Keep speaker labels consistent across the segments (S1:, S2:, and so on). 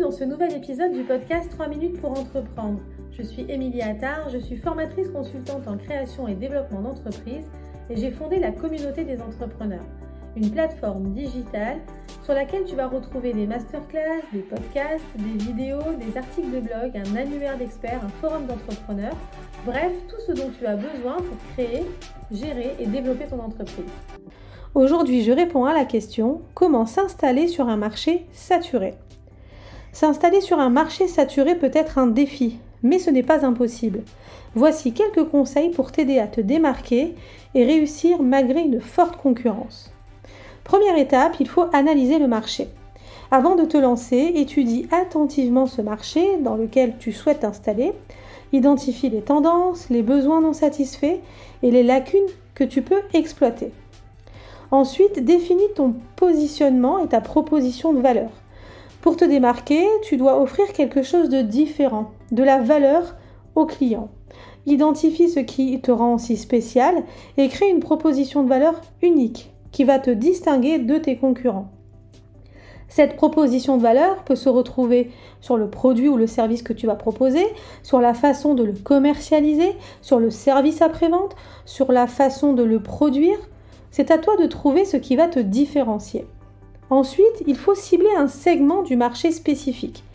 S1: dans ce nouvel épisode du podcast 3 minutes pour entreprendre. Je suis Émilie Attard, je suis formatrice consultante en création et développement d'entreprise et j'ai fondé la communauté des entrepreneurs, une plateforme digitale sur laquelle tu vas retrouver des masterclass, des podcasts, des vidéos, des articles de blog, un annuaire d'experts, un forum d'entrepreneurs, bref, tout ce dont tu as besoin pour créer, gérer et développer ton entreprise. Aujourd'hui, je réponds à la question « Comment s'installer sur un marché saturé ?» S'installer sur un marché saturé peut être un défi, mais ce n'est pas impossible. Voici quelques conseils pour t'aider à te démarquer et réussir malgré une forte concurrence. Première étape, il faut analyser le marché. Avant de te lancer, étudie attentivement ce marché dans lequel tu souhaites t'installer, identifie les tendances, les besoins non satisfaits et les lacunes que tu peux exploiter. Ensuite, définis ton positionnement et ta proposition de valeur. Pour te démarquer, tu dois offrir quelque chose de différent, de la valeur au client. Identifie ce qui te rend si spécial et crée une proposition de valeur unique qui va te distinguer de tes concurrents. Cette proposition de valeur peut se retrouver sur le produit ou le service que tu vas proposer, sur la façon de le commercialiser, sur le service après-vente, sur la façon de le produire. C'est à toi de trouver ce qui va te différencier. Ensuite, il faut cibler un segment du marché spécifique.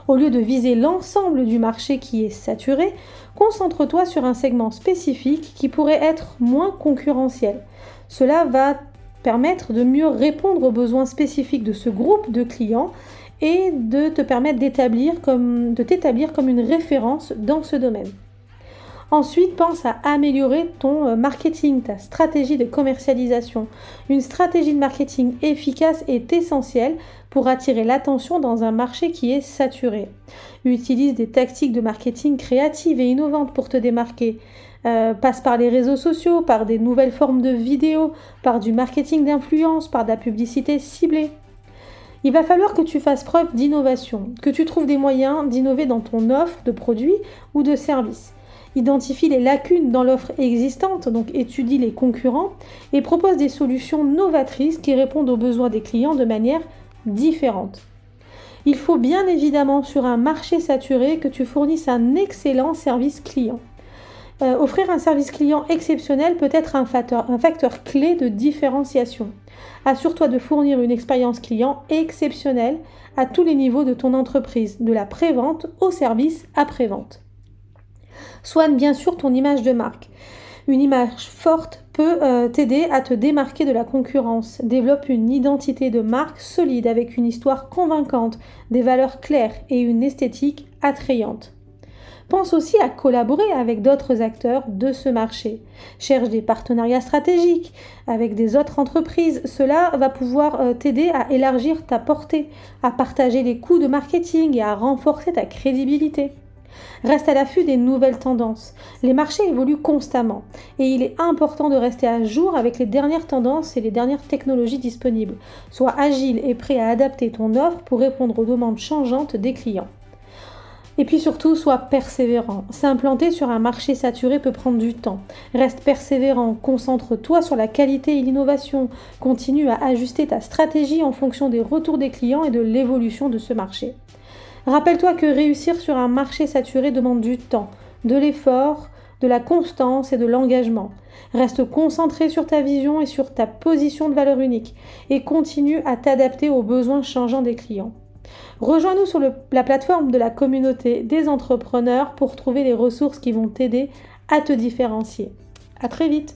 S1: Au lieu de viser l'ensemble du marché qui est saturé, concentre-toi sur un segment spécifique qui pourrait être moins concurrentiel. Cela va permettre de mieux répondre aux besoins spécifiques de ce groupe de clients et de te permettre de t'établir comme une référence dans ce domaine. Ensuite, pense à améliorer ton marketing, ta stratégie de commercialisation. Une stratégie de marketing efficace est essentielle pour attirer l'attention dans un marché qui est saturé. Utilise des tactiques de marketing créatives et innovantes pour te démarquer. Passe par les réseaux sociaux, par des nouvelles formes de vidéos, par du marketing d'influence, par de la publicité ciblée. Il va falloir que tu fasses preuve d'innovation, que tu trouves des moyens d'innover dans ton offre de produits ou de services. Identifie les lacunes dans l'offre existante, donc étudie les concurrents et propose des solutions novatrices qui répondent aux besoins des clients de manière différente. Il faut bien évidemment sur un marché saturé que tu fournisses un excellent service client. Offrir un service client exceptionnel peut être un facteur clé de différenciation. Assure-toi de fournir une expérience client exceptionnelle à tous les niveaux de ton entreprise, de la pré-vente au service après-vente. Soigne bien sûr ton image de marque. Une image forte peut t'aider à te démarquer de la concurrence. Développe une identité de marque solide avec une histoire convaincante, des valeurs claires et une esthétique attrayante. Pense aussi à collaborer avec d'autres acteurs de ce marché. Cherche des partenariats stratégiques avec des autres entreprises. Cela va pouvoir t'aider à élargir ta portée, à partager les coûts de marketing et à renforcer ta crédibilité. Reste à l'affût des nouvelles tendances. Les marchés évoluent constamment et il est important de rester à jour avec les dernières tendances et les dernières technologies disponibles. Sois agile et prêt à adapter ton offre pour répondre aux demandes changeantes des clients. Et puis surtout, sois persévérant. S'implanter sur un marché saturé peut prendre du temps. Reste persévérant, concentre-toi sur la qualité et l'innovation. Continue à ajuster ta stratégie en fonction des retours des clients et de l'évolution de ce marché. Rappelle-toi que réussir sur un marché saturé demande du temps, de l'effort, de la constance et de l'engagement. Reste concentré sur ta vision et sur ta position de valeur unique et continue à t'adapter aux besoins changeants des clients. Rejoins-nous sur la plateforme de la communauté des entrepreneurs pour trouver les ressources qui vont t'aider à te différencier. À très vite!